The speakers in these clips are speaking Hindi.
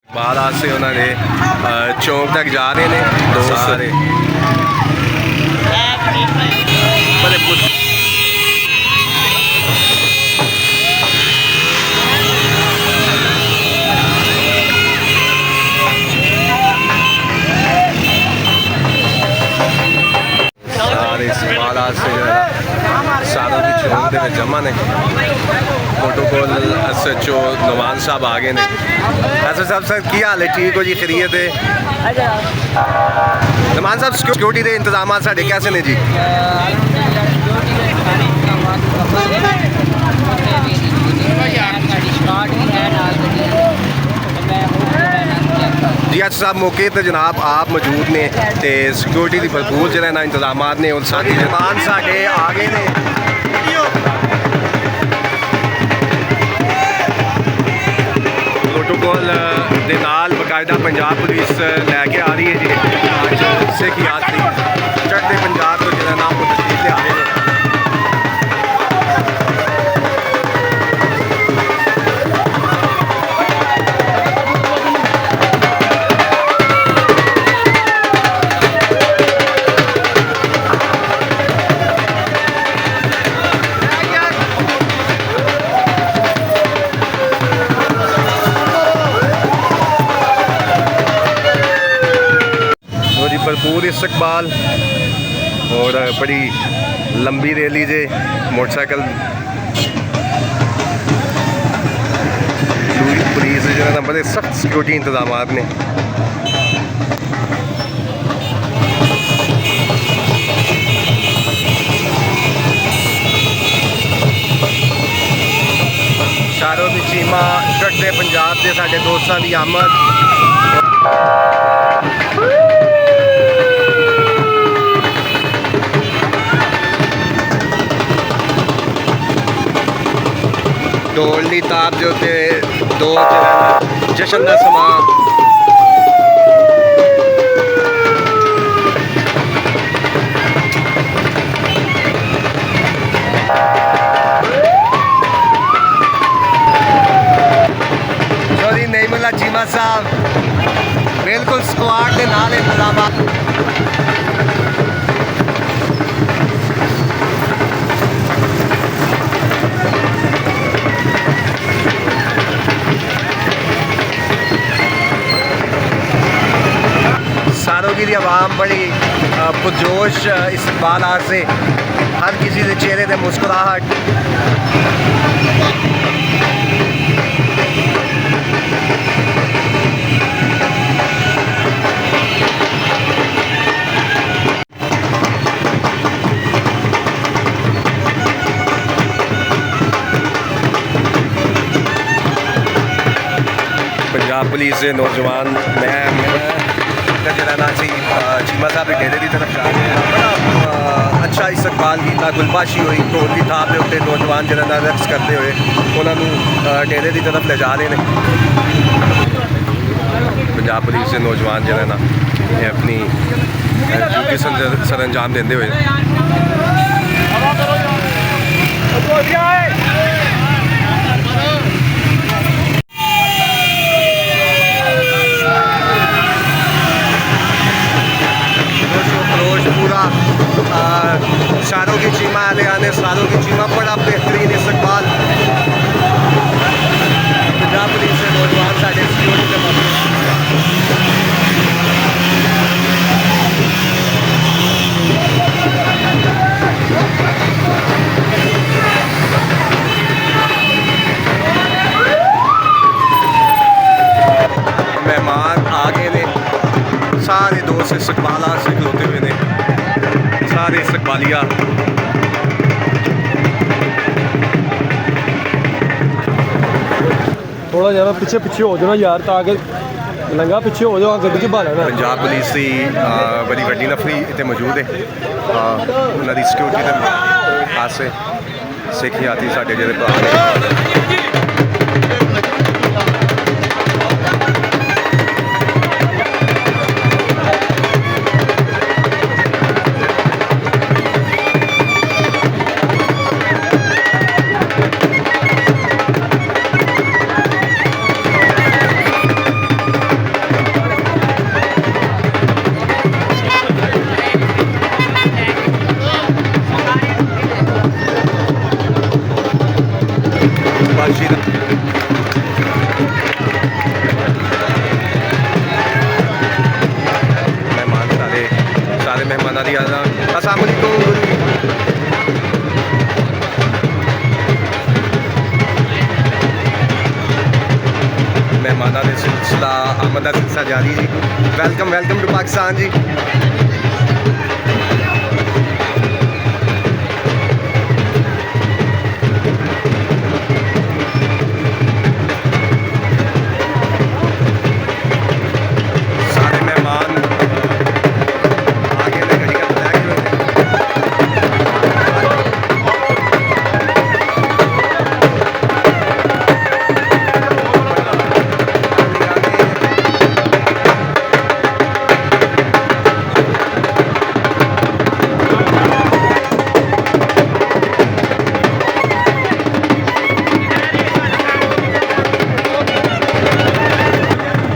बाहर से उन्होंने चौक तक जा रहे हैं दो सारे बड़े कुछ सारे बाहर से सारोकी चौक के जमा ने प्रोटोकॉल SHO नुमान साहब आ गए ने साहब सर की हाल है ठीक हो जी खैरियत है नुमान साहब सिक्योरिटी के इंतजाम साढ़े कैसे ने जी जी अच्छा साहब मौके पर जनाब आप मौजूद ने तो सिक्योरिटी की भरपूर जो ना इंतजाम ने और सारी जवान साढ़े आ गए ने प्रोटोकॉल के नाल बकायदा पंजाब पुलिस लैके आ रही है जी सिख यात्री चढ़ते पंजाब को जो नाम को तशरीफ ले आ रहे हैं भरपूर इस्तकबाल और बड़ी लंबी रैली जे मोटरसाइकिल पुलिस जो है ना बड़े सख्त सिक्योरिटी इंतजाम ने सारोकी चीमा चढ़ते पंजाब के साढ़े दोस्तों की आमद ढोल की ताप जो थे दो जश्न का समा सॉरी नहीं मिला चीमा साहब बिल्कुल स्क्वाड के नाल इंतजाम सारोकी की आवाम बड़ी पुरजोश इस्तकबाल से हर किसी के चेहरे पर मुस्कुराहट पंजाब पुलिस से नौजवान मैं जरा सी चीमा साहब के डेरे की तरफ जा रहे हैं बड़ा अच्छा इस्तकबाल किया गुलबाशी हुई ढोल की थाप के उत्ते नौजवान जरा रक्स करते हुए उन्होंने डेरे की तरफ ले जा रहे हैं पंजाब पुलिस के नौजवान जरा ना अपनी ड्यूटी सर अंजाम देते हुए पूरा सारोकी चीमा आने सारोकी चीमा बड़ा बेहतरीन इस्तकबाल पंजाब पुलिस से नौजवान साढ़े सिक्योरिटी मेहमान आ गए ने सारे दोस्त इस्तकबाल से खलोते हुए ने सारे इस्तकबालिया थोड़ा ज़्यादा पीछे पीछे हो जाना यार ताकि लंगा पीछे हो जाओ गड्डी च भालना पंजाब पुलिस की बड़ी वड्डी नफरी इतने मौजूद है उन्होंने सिक्योरिटी के पासे सिख यात्री साढ़े जेह्ड़े मेहमानां दी अस्सलाम वालेकुम। मेहमानां दे सिलसिला आमद दा सिलसिला जारी जी। वेलकम वेलकम टू पाकिस्तान जी।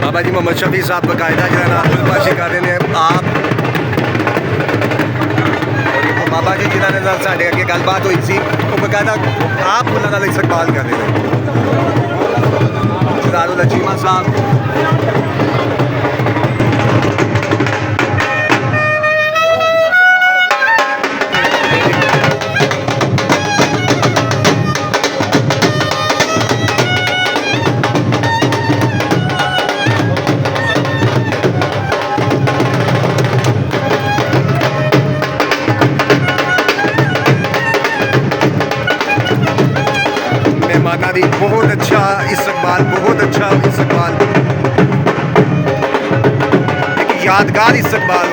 बाबा जी मोहम्मद शफी साहब बाकायदा जो है ना गुलबाशी कर रहे हैं आप और बाबा जी जिन्होंने साढ़े अगे गलबात हुई सी वो बाकायदा आप उन्होंने इस्तकबाल कर रहे हैं चीमा साहब। मेहमाना दी बहुत अच्छा इस्तकबाल, बहुत अच्छा इस्तकबाल, एक यादगार इस्तकबाल